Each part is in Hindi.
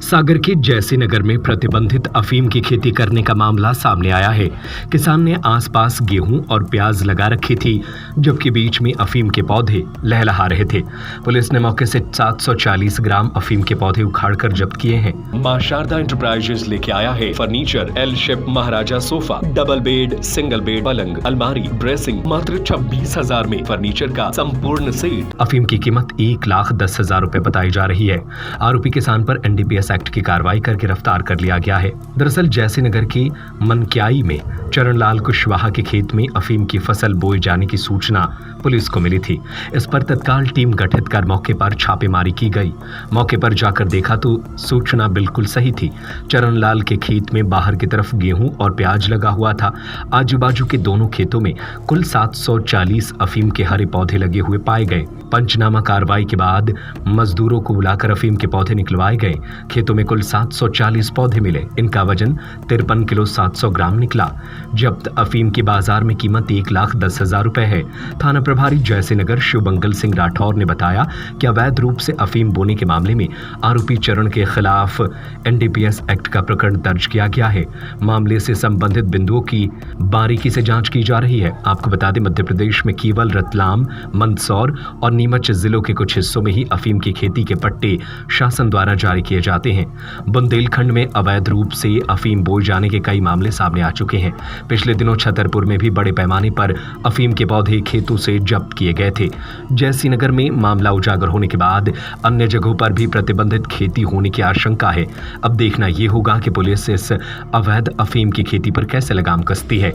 सागर के जैसी नगर में प्रतिबंधित अफीम की खेती करने का मामला सामने आया है। किसान ने आसपास गेहूं और प्याज लगा रखी थी, जबकि बीच में अफीम के पौधे लहलहा रहे थे। पुलिस ने मौके से 740 ग्राम अफीम के पौधे उखाड़कर जब्त किए हैं। मां शारदा एंटरप्राइजेज लेके आया है furniture, L shape Maharaja sofa, double bed, single bed, पलंग, अलमारी, ड्रेसिंग, मात्र 26,000 में फर्नीचर का संपूर्ण सेट। अफीम की कीमत 1,10,000 रुपए बताई जा रही है। आरोपी किसान पर NDPS एक्ट की कार्रवाई कर गिरफ्तार कर लिया गया है। दरअसल जैसी नगर की मनक्याई में चरणलाल कुशवाहा के खेत में अफीम की फसल बोए जाने की सूचना पुलिस को मिली थी। इस पर तत्काल टीम गठित कर मौके पर छापेमारी की गई। मौके पर जाकर देखा तो सूचना बिल्कुल सही थी। चरणलाल के खेत में बाहर की तरफ गेहूं और प्याज लगा हुआ था। आजू बाजू के दोनों खेतों में कुल 740 अफीम के हरे पौधे लगे हुए पाए गए। पंचनामा कार्रवाई के बाद मजदूरों को बुलाकर अफीम के पौधे निकलवाए गए। खेतों में कुल 740 पौधे मिले। इनका वजन 53 किलो 700 ग्राम निकला। जब्त अफीम की बाजार में कीमत 1,10,000 रुपए है। थाना प्रभारी जयसीनगर शिवमंगल सिंह राठौर ने बताया कि अवैध रूप से अफीम बोने के मामले में आरोपी चरण के खिलाफ NDPS एक्ट का प्रकरण दर्ज किया गया है। मामले से संबंधित बिंदुओं की बारीकी से जांच की जा रही है। आपको बता दें, मध्य प्रदेश में केवल रतलाम, मंदसौर और नीमच जिलों के कुछ हिस्सों में ही अफीम की खेती के पट्टे शासन द्वारा जारी किए जाते हैं। बुंदेलखंड में अवैध रूप से अफीम बोए जाने के कई मामले सामने आ चुके हैं। पिछले दिनों छतरपुर में भी बड़े पैमाने पर अफीम के पौधे खेतों से जब्त किए गए थे। जैसी नगर में मामला उजागर होने के बाद अन्य जगहों पर भी प्रतिबंधित खेती होने की आशंका है। अब देखना ये होगा कि पुलिस इस अवैध अफीम की खेती पर कैसे लगाम कसती है।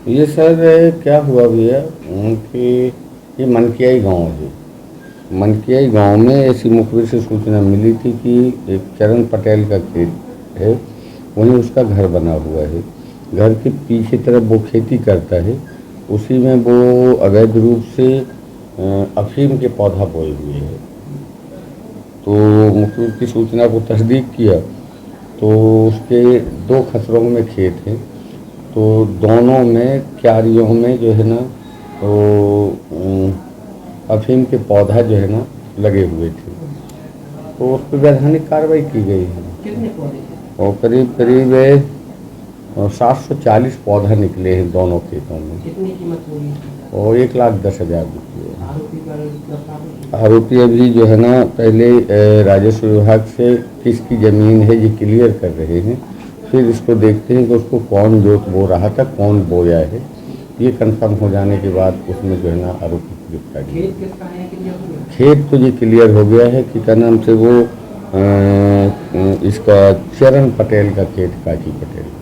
ये सर क्या हुआ भैया कि ये मनकियाई गांव है। मनकियाई गांव में ऐसी मुखबिर से सूचना मिली थी कि एक चरण पटेल का खेत है, वहीं उसका घर बना हुआ है। घर के पीछे तरफ वो खेती करता है, उसी में वो अवैध रूप से अफीम के पौधा बोए हुए है। तो मुखबिर की सूचना को तस्दीक किया तो उसके 2 खसरों में खेत हैं, तो दोनों में क्यारियों में जो है ना तो अफीम के पौधा जो है ना लगे हुए थे, तो उस पर वैधानिक कार्रवाई की गई है। कितने पौधे थे? और करीब 740 पौधा निकले हैं दोनों खेतों में। कितनी कीमत होगी? और 1,10,000 रुपये। आरोपी पर गिरफ्तार? आरोपी अभी जो है ना पहले राजस्व विभाग से किसकी ज़मीन है ये क्लियर कर रहे हैं, फिर इसको देखते हैं कि उसको कौन जोत बो रहा था, कौन बोया है। ये कंफर्म हो जाने के बाद उसमें जो है ना आरोपी की गिरफ्तारी। खेत किसका है, क्लियर हो गया? खेत तो ये क्लियर हो गया है कि क्या नाम से वो इसका चरण पटेल का खेत, काजी पटेल का।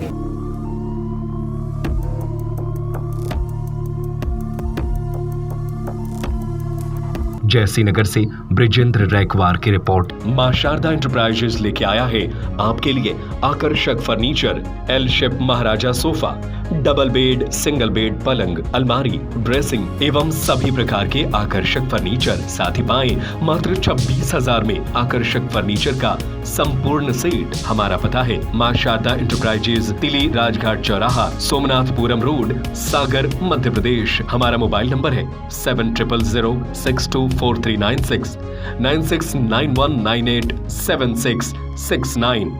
जैसी नगर से ब्रिजेंद्र रैकवार की रिपोर्ट। मां शारदा एंटरप्राइजेज लेके आया है आपके लिए आकर्षक furniture, L shape Maharaja sofa, double bed, single bed, पलंग, अलमारी, ड्रेसिंग एवं सभी प्रकार के आकर्षक फर्नीचर। साथ ही पाएं मात्र 26,000 में आकर्षक फर्नीचर का संपूर्ण सेट। हमारा पता है मां शारदा एंटरप्राइजेज, तिली राजघाट चौराहा, सोमनाथपुरम रोड, सागर, मध्य प्रदेश। हमारा मोबाइल नंबर है 7000624396, 9691987669।